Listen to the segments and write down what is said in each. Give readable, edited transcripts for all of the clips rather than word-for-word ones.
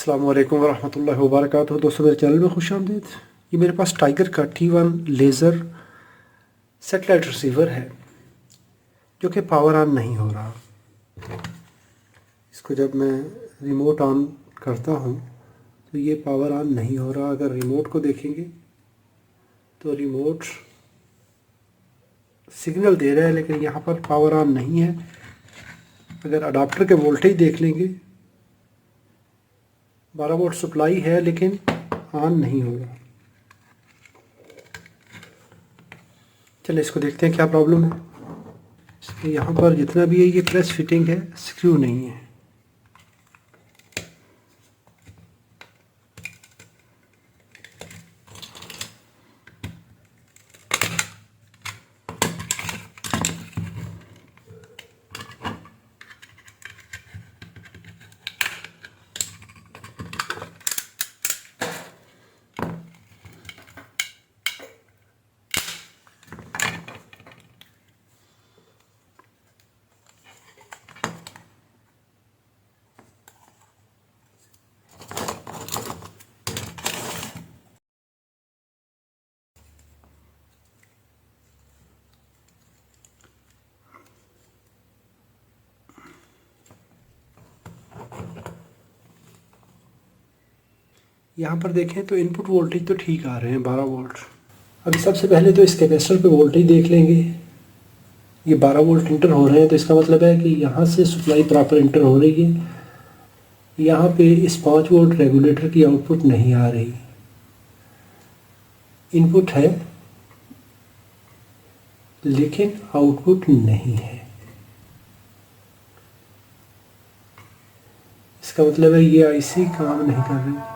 अस्सलाम वालेकुम वरहमतुल्लाहि वबरकातुहू। दोस्तों मेरे चैनल में खुश आमदीद। ये मेरे पास टाइगर का T1 लेज़र सेटेलाइट रिसीवर है जो कि पावर ऑन नहीं हो रहा। इसको जब मैं रिमोट ऑन करता हूँ तो ये पावर ऑन नहीं हो रहा। अगर रिमोट को देखेंगे तो रिमोट सिग्नल दे रहा है लेकिन यहाँ पर पावर ऑन नहीं है। अगर अडाप्टर के वोल्टेज देख लेंगे 12 वोल्ट सप्लाई है लेकिन ऑन नहीं हो रहा। चलिए इसको देखते हैं क्या प्रॉब्लम है। इसमें यहाँ पर जितना भी है ये प्रेस फिटिंग है, स्क्रू नहीं है। यहाँ पर देखें तो इनपुट वोल्टेज तो ठीक आ रहे हैं 12 वोल्ट। अभी सबसे पहले तो इस कैपेसिटर पे वोल्टेज देख लेंगे। ये 12 वोल्ट इंटर हो रहे हैं तो इसका मतलब है कि यहाँ से सप्लाई प्रॉपर इंटर हो रही है। यहाँ पे इस 5 वोल्ट रेगुलेटर की आउटपुट नहीं आ रही। इनपुट है लेकिन आउटपुट नहीं है। इसका मतलब है ये आईसी काम नहीं कर रही।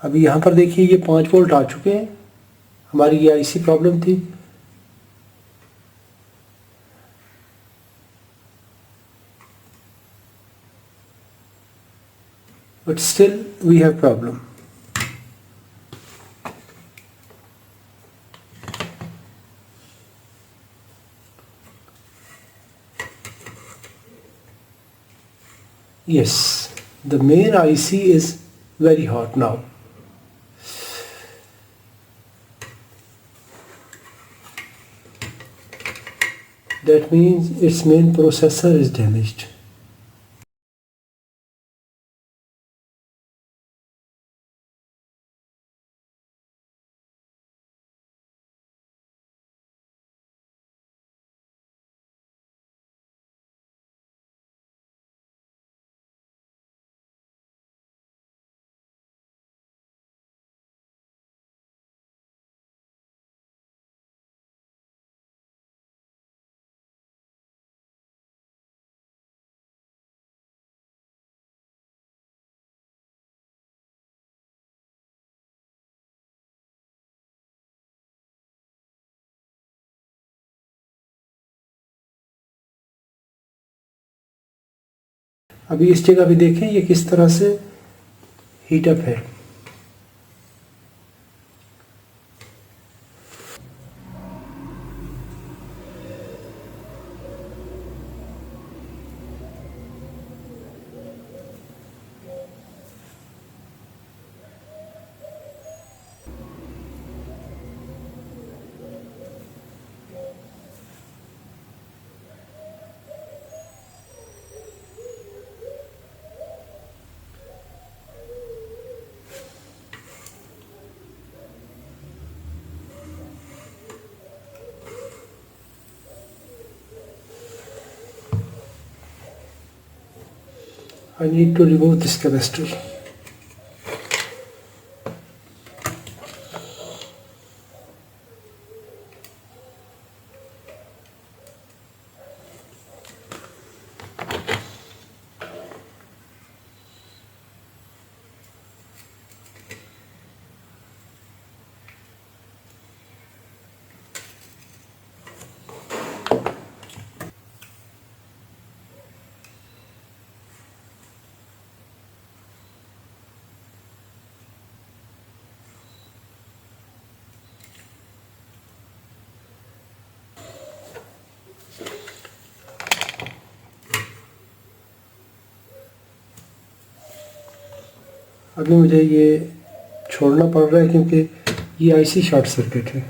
अभी यहाँ पर देखिए ये 5 वोल्ट आ चुके हैं। हमारी ये आईसी प्रॉब्लम थी। But still we have problem. Yes, the main IC is very hot now. That means its main processor is damaged. अभी इस जगह भी देखें ये किस तरह से हीटअप है। I need to remove this capacitor. अभी मुझे ये छोड़ना पड़ रहा है क्योंकि ये आईसी शॉर्ट सर्किट है।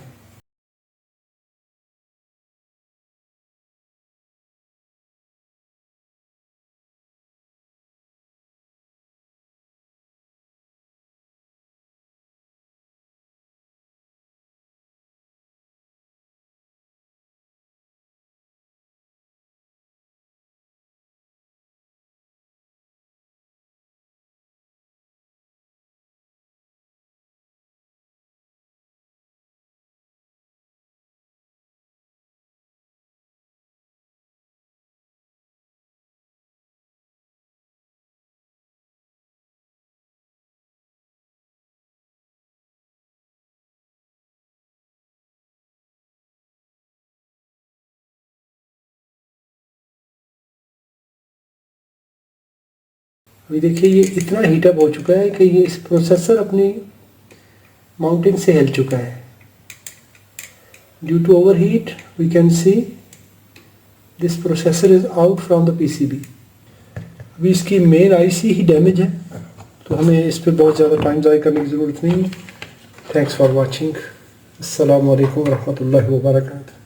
अभी देखिए ये इतना हीटअप हो चुका है कि ये इस प्रोसेसर अपनी माउंटिंग से हिल चुका है। Due to overheat we can see this processor is out from the PCB. अभी इसकी मेन आईसी ही डैमेज है तो हमें इस पर बहुत ज़्यादा टाइम ज़ाया करने की ज़रूरत नहीं है। Thanks for watching. अस्सलाम वालेकुम रहमतुल्लाहि व बरकातहू।